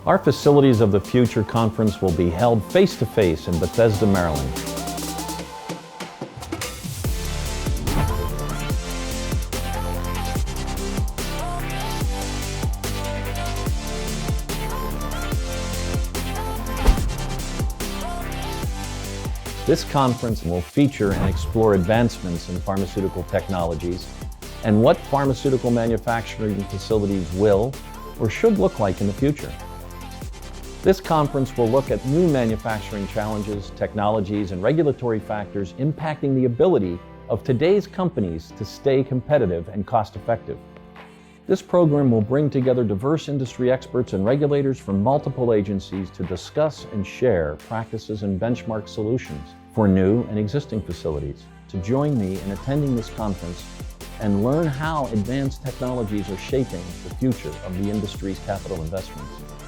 Our Facilities of the Future conference will be held face-to-face in Bethesda, Maryland. This conference will feature and explore advancements in pharmaceutical technologies and what pharmaceutical manufacturing facilities will or should look like in the future. This conference will look at new manufacturing challenges, technologies, and regulatory factors impacting the ability of today's companies to stay competitive and cost-effective. This program will bring together diverse industry experts and regulators from multiple agencies to discuss and share practices and benchmark solutions for new and existing facilities. To join me in attending this conference and learn how advanced technologies are shaping the future of the industry's capital investments.